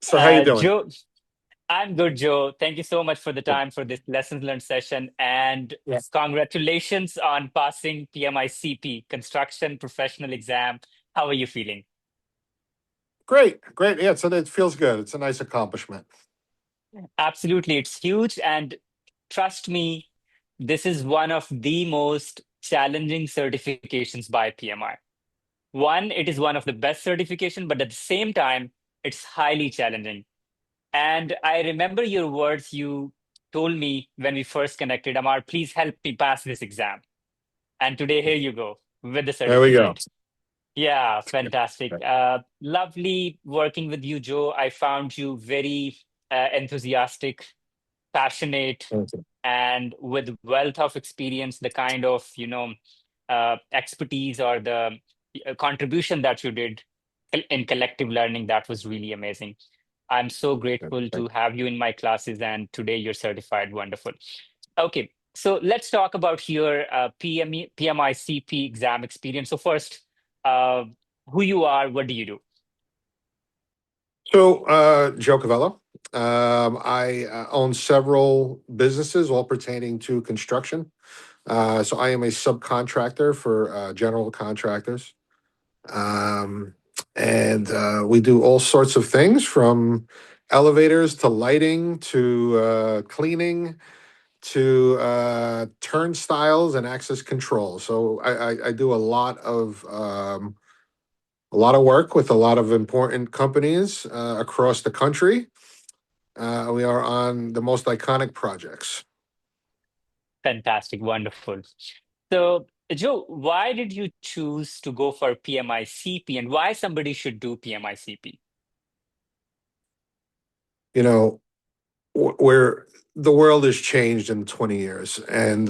So how you doing? Joe, I'm good, Joe. Thank you so much for the Good. time for this lessons learned session. And Yes. congratulations on passing PMI-CP, Construction Professional Exam. How are you feeling? Great, great. Yeah, so it feels good. It's a nice accomplishment. Absolutely. It's huge. And trust me, this is one of the most challenging certifications by PMI. One, it is one of the best certification, but at the same time, it's highly challenging. And I remember your words you told me when we first connected, Amar, please help me pass this exam. And today, here you go with the There we go. certificate. Yeah, fantastic. Lovely working with you, Joe. I found you very enthusiastic, passionate, Okay. and with wealth of experience, the kind of, expertise or the contribution that you did in collective learning, that was really amazing. I'm so grateful to have you in my classes, and today you're certified. Wonderful. Okay, so let's talk about your PMI-CP exam experience. So first, uh, who you are, what do you do? So, Joe Cavello, I own several businesses, all pertaining to construction. So I am a subcontractor for general contractors. Um, and we do all sorts of things from elevators to lighting to cleaning to turnstiles and access control. So I do a lot of work with a lot of important companies across the country. We are on the most iconic projects. Fantastic, wonderful. So, Joe, why did you choose to go for PMI-CP and why somebody should do PMI-CP? You know, where the world has changed in 20 years, and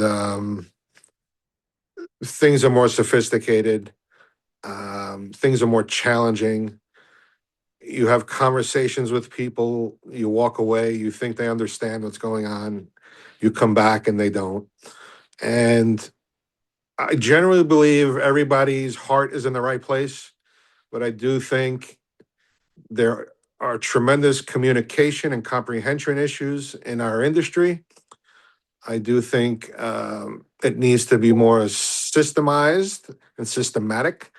things are more sophisticated. Things are more challenging. You have conversations with people, you walk away, you think they understand what's going on, you come back and they don't. And I generally believe everybody's heart is in the right place, but I do think there are tremendous communication and comprehension issues in our industry. I do think it needs to be more systemized and systematic,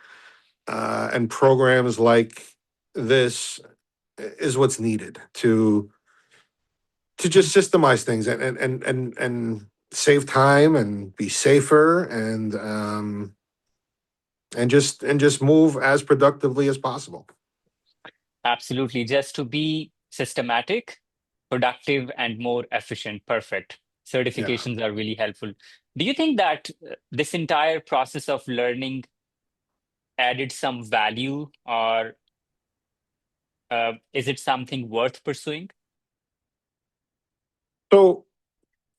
and programs like this is what's needed to just systemize things and save time and be safer and just move as productively as possible. Absolutely, just to be systematic, productive, and more efficient. Perfect. Yeah. Certifications are really helpful. Do you think that this entire process of learning added some value, or is it something worth pursuing? So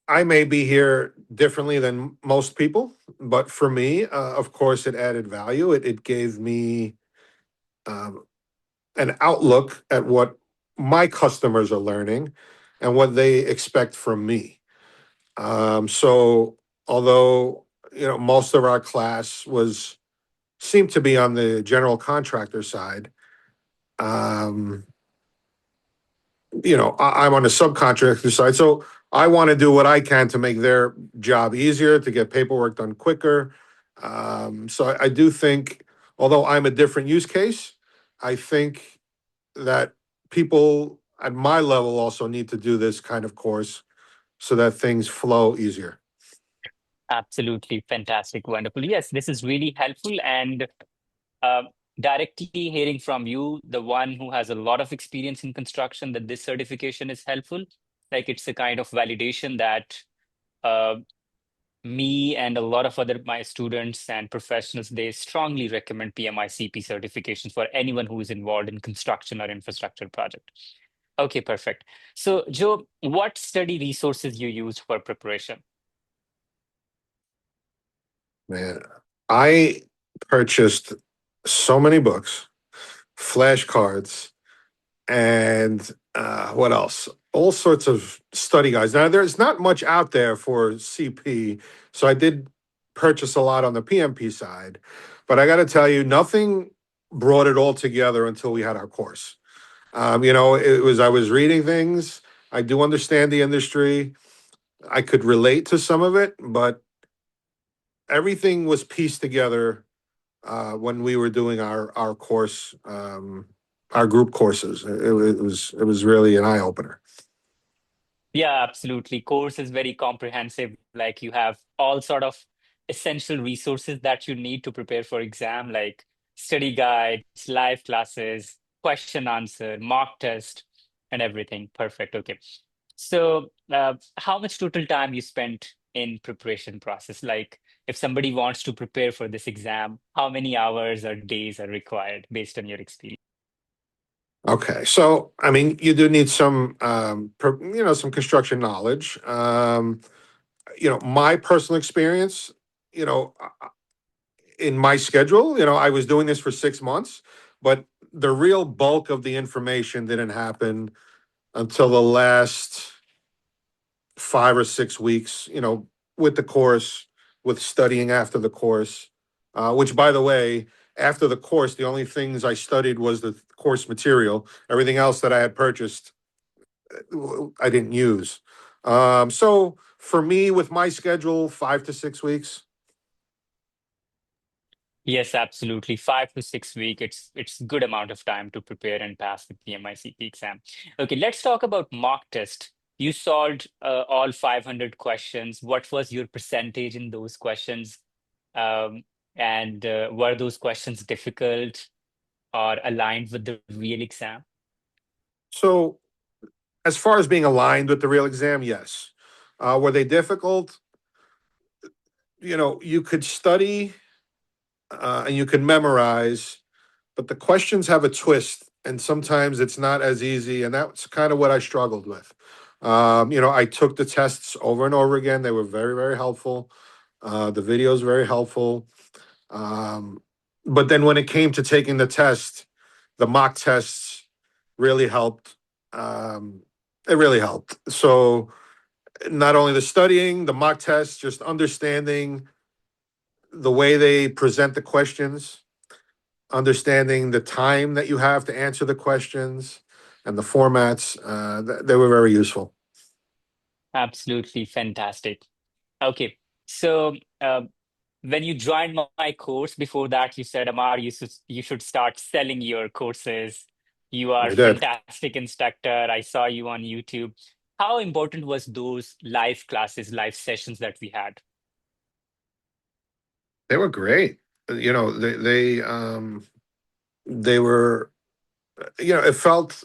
I may be here differently than most people, but for me, of course, it added value. It gave me um, an outlook at what my customers are learning and what they expect from me. So although most of our class was seemed to be on the general contractor side, um, I'm on the subcontractor side, so I want to do what I can to make their job easier, to get paperwork done quicker. So I do think, although I'm a different use case, I think that people at my level also need to do this kind of course so that things flow easier. Absolutely fantastic, wonderful. Yes, this is really helpful. And uh, directly hearing from you, the one who has a lot of experience in construction, that this certification is helpful. Like it's a kind of validation that uh, me and a lot of other my students and professionals, they strongly recommend PMI-CP certifications for anyone who is involved in construction or infrastructure project. Okay, perfect. So, Joe, what study resources you used for preparation? Man, I purchased so many books, flashcards, and what else? All sorts of study guides. Now, there's not much out there for CP, so I did purchase a lot on the PMP side, but I got to tell you, nothing brought it all together until we had our course. I was reading things. I do understand the industry. I could relate to some of it, but everything was pieced together when we were doing our course, our group courses. It was really an eye opener. Yeah, absolutely. Course is very comprehensive. Like you have all sort of essential resources that you need to prepare for exam, like study guides, live classes, question answer, mock test, and everything. Perfect. Okay. So, how much total time you spent in preparation process? Like, if somebody wants to prepare for this exam, how many hours or days are required based on your experience? Okay, so I mean, you do need some, some construction knowledge. My personal experience, you know, in my schedule, I was doing this for 6 months, but the real bulk of the information didn't happen until the last 5 or 6 weeks, with the course, with studying after the course, which, by the way, after the course, the only things I studied was the course material. Everything else that I had purchased, I didn't use. So for me, with my schedule, 5 to 6 weeks. Yes, absolutely. 5 to 6 weeks. It's good amount of time to prepare and pass the PMI-CP exam. Okay, let's talk about mock test. You solved all 500 questions. What was your percentage in those questions? Um, and were those questions difficult or aligned with the real exam? So as far as being aligned with the real exam, yes. Were they difficult? You could study and you can memorize, but the questions have a twist, and sometimes it's not as easy. And that's kind of what I struggled with. I took the tests over and over again. They were very, very helpful. The videos very helpful. Um, but then when it came to taking the test, the mock tests really helped. Um, it really helped. So not only the studying, the mock tests, just understanding the way they present the questions, understanding the time that you have to answer the questions and the formats. They were very useful. Absolutely fantastic. Okay, so when you joined my course, before that, you said, Amar, you should start selling your courses. You are I did. fantastic instructor. I saw you on YouTube. How important was those live classes, live sessions that we had? They were great. They were. It felt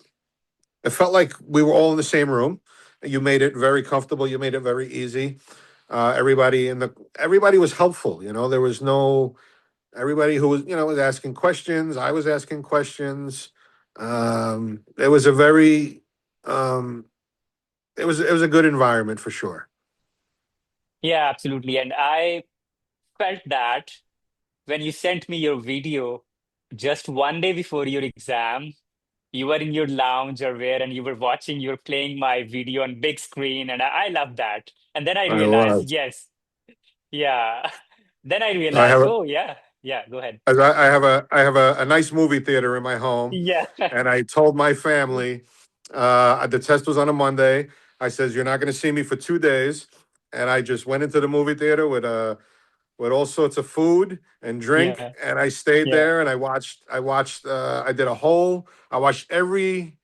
like we were all in the same room. You made it very comfortable. You made it very easy. Everybody was helpful. There was no everybody who was asking questions. I was asking questions. It was a very um, it was a good environment for sure. Yeah, absolutely. And I felt that when you sent me your video just one day before your exam, you were in your lounge or where, and you were watching, you were playing my video on big screen, and I love that. And then I I realized, was. yes, yeah. Then I I have realized, a oh yeah, yeah. Go ahead. I have a nice movie theater in my home, Yeah, and I told my family the test was on a Monday. I says you're not going to see me for 2 days, and I just went into the movie theater with all sorts of food and drink, yeah, and I stayed yeah, there and I watched. I did a whole. I watched every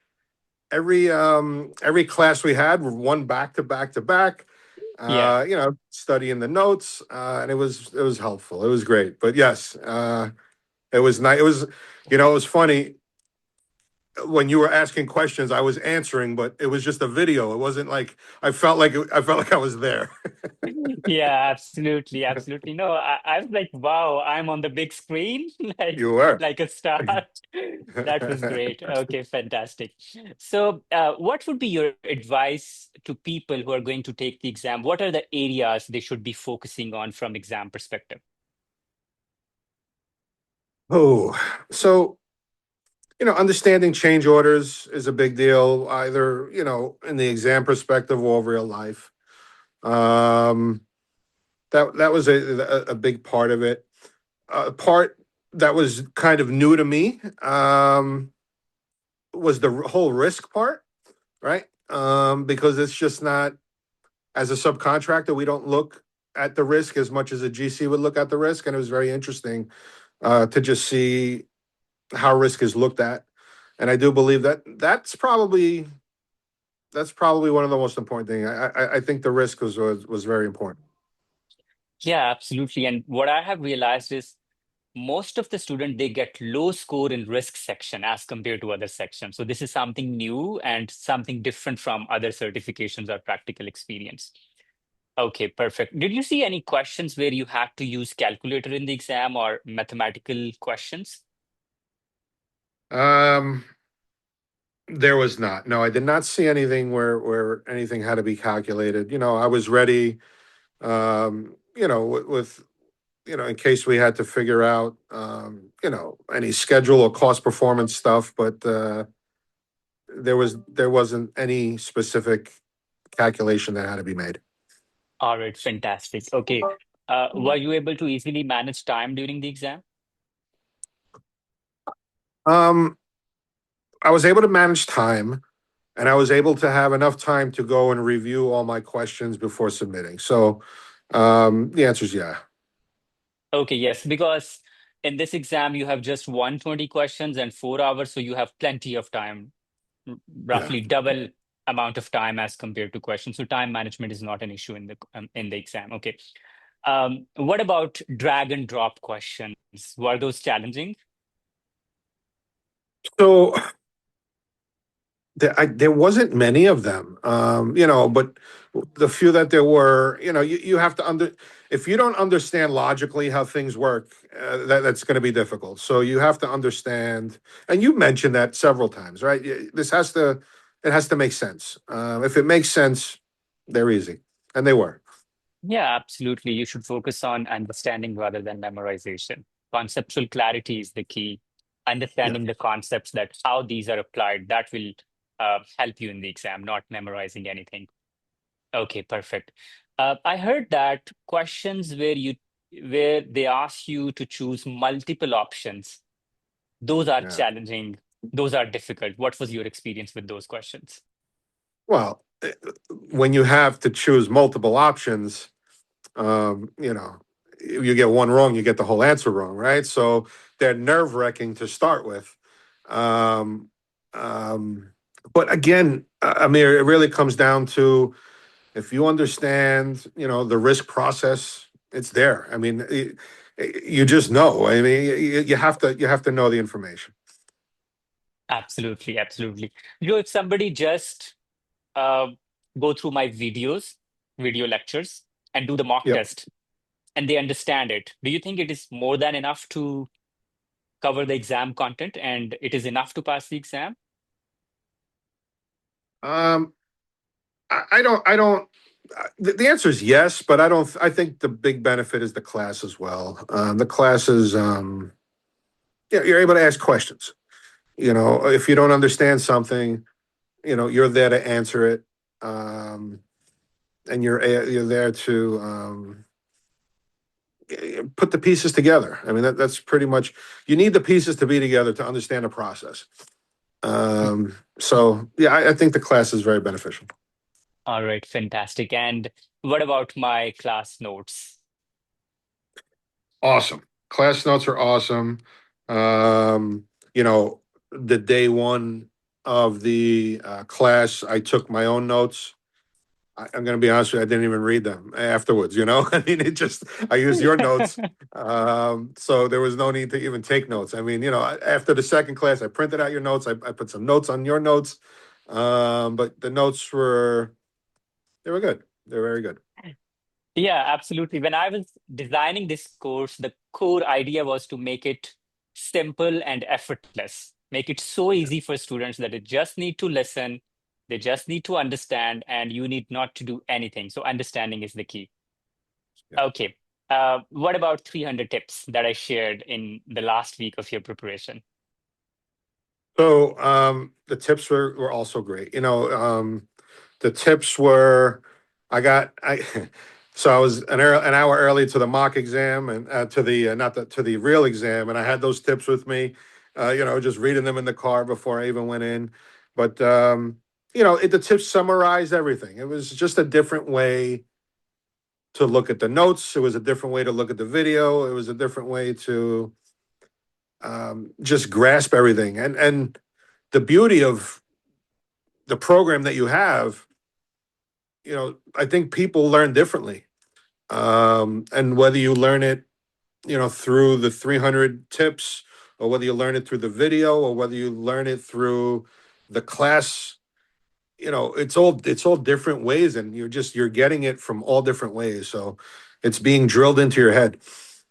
class we had, one back to back to back. yeah. Studying the notes, and it was helpful. It was great. But yes, it was nice. It was funny when you were asking questions. I was answering, but it was just a video. It wasn't like I felt like I was there. Yeah, absolutely, absolutely. No, I was like, wow, I'm on the big screen, like You were. like a star. That was great. Okay, fantastic. So, what would be your advice to people who are going to take the exam? What are the areas they should be focusing on from exam perspective? Oh, so understanding change orders is a big deal, either in the exam perspective or real life. Um, that was a big part of it. Part that was kind of new to me was the whole risk part, right? Because it's just not, as a subcontractor, we don't look at the risk as much as a GC would look at the risk, and it was very interesting to just see how risk is looked at. And I do believe that that's probably one of the most important things. I think the risk was very important. Yeah, absolutely. And what I have realized is most of the student they get low score in risk section as compared to other sections. So this is something new and something different from other certifications or practical experience. Okay, perfect. Did you see any questions where you had to use calculator in the exam or mathematical questions? Um, there was not. No, I did not see anything where anything had to be calculated. I was ready. With in case we had to figure out, any schedule or cost performance stuff, but there wasn't any specific calculation that had to be made. All right, fantastic. Okay. Were you able to easily manage time during the exam? Um, I was able to manage time, and I was able to have enough time to go and review all my questions before submitting. So, the answer is yeah. Okay, yes, because in this exam you have just 120 questions and 4 hours, so you have plenty of time, Yeah. roughly double amount of time as compared to questions. So time management is not an issue in the exam. Okay. What about drag and drop questions? Were those challenging? So there wasn't many of them, but the few that there were, you have to if you don't understand logically how things work, that's going to be difficult. So you have to understand, and you mentioned that several times, right? It has to make sense. If it makes sense, they're easy, and they were. Yeah, absolutely. You should focus on understanding rather than memorization. Conceptual clarity is the key. Yeah. Understanding the concepts that how these are applied, that will help you in the exam, not memorizing anything. Okay, perfect. I heard that questions where they ask you to choose multiple options, those are Yeah. challenging, those are difficult. What was your experience with those questions? Well, when you have to choose multiple options, you get one wrong, you get the whole answer wrong, right? So they're nerve wracking to start with. Um, um, but again, I mean, it really comes down to, if you understand, the risk process, it's there. I mean, you just know. I mean, you have to know the information. Absolutely, absolutely. If somebody just uh, go through my video lectures, and do the mock Yep. test, and they understand it, do you think it is more than enough to cover the exam content and it is enough to pass the exam? Um, I don't. The answer is yes, but I don't. I think the big benefit is the class as well. The class is, you're able to ask questions. If you don't understand something, you're there to answer it, um, and you're there to, put the pieces together. I mean, that's pretty much, you need the pieces to be together to understand the process. So yeah, I think the class is very beneficial. All right, fantastic. And what about my class notes? Awesome. Class notes are awesome. Um, you know, the day one of the class, I took my own notes. I'm going to be honest with you, I didn't even read them afterwards. I mean, I used your notes. So there was no need to even take notes. I mean, after the second class, I printed out your notes. I put some notes on your notes. But the notes they were good. They're very good. Yeah, absolutely. When I was designing this course, the core idea was to make it simple and effortless, make it so Yeah. easy for students that they just need to listen, they just need to understand, and you need not to do anything. So, understanding is the key. Yeah. Okay. What about 300 tips that I shared in the last week of your preparation? So the tips were also great. The tips were, I so I was an hour early to the mock exam, and to the not the to the real exam, and I had those tips with me. just reading them in the car before I even went in. But the tips summarize everything. It was just a different way to look at the notes. It was a different way to look at the video. It was a different way to just grasp everything. And the beauty of the program that you have, I think people learn differently. And whether you learn it, through the 300 tips, or whether you learn it through the video, or whether you learn it through the class, it's all different ways, and you're getting it from all different ways. So it's being drilled into your head.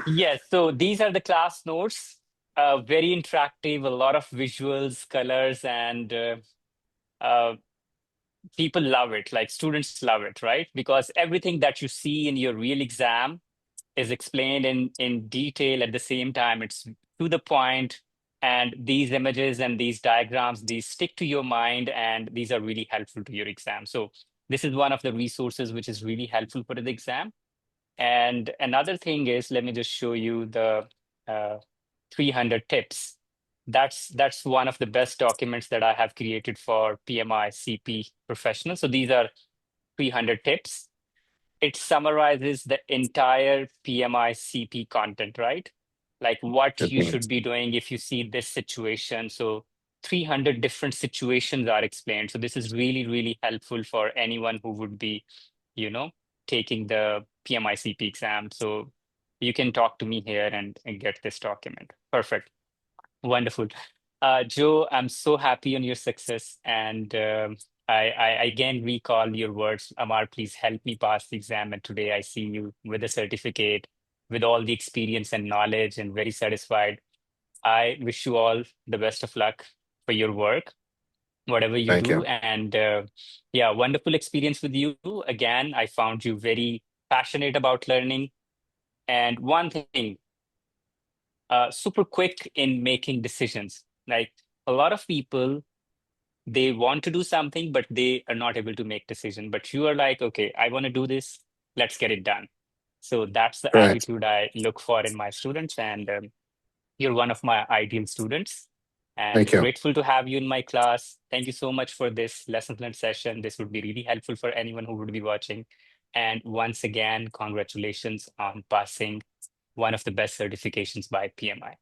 Yes, so these are the class notes. Very interactive, a lot of visuals, colors, and uh, people love it. Like students love it, right? Because everything that you see in your real exam is explained in detail. At the same time, it's to the point, and these images and these diagrams, these stick to your mind, and these are really helpful to your exam. So this is one of the resources which is really helpful for the exam. And another thing is, let me just show you the uh, 300 tips. That's one of the best documents that I have created for PMI-CP professionals. So these are 300 tips. It summarizes the entire PMI-CP content, right? Like what you should be doing if you see this situation. So 300 different situations are explained. So this is really, really helpful for anyone who would be, you know, taking the PMI-CP exam. So you can talk to me here and get this document. Perfect. Wonderful. Joe, I'm so happy on your success. And I again recall your words. Amar, please help me pass the exam. And today I see you with a certificate, with all the experience and knowledge, and very satisfied. I wish you all the best of luck for your work, whatever you Thank do. you. And yeah, wonderful experience with you. Again, I found you very passionate about learning. And one thing, super quick in making decisions. Like a lot of people, they want to do something, but they are not able to make decision. But you are like, okay, I want to do this. Let's get it done. So that's the Correct. attitude I look for in my students, and you're one of my ideal students. And Thank you. grateful to have you in my class. Thank you so much for this lesson learned session. This would be really helpful for anyone who would be watching. And once again, congratulations on passing one of the best certifications by PMI.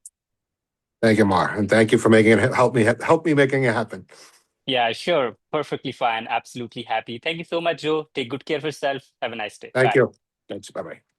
Thank you, Mar, and thank you for making it help me making it happen. Yeah, sure. Perfectly fine. Absolutely happy. Thank you so much, Joe. Take good care of yourself. Have a nice day. Thank Bye. you. Thanks. Bye bye.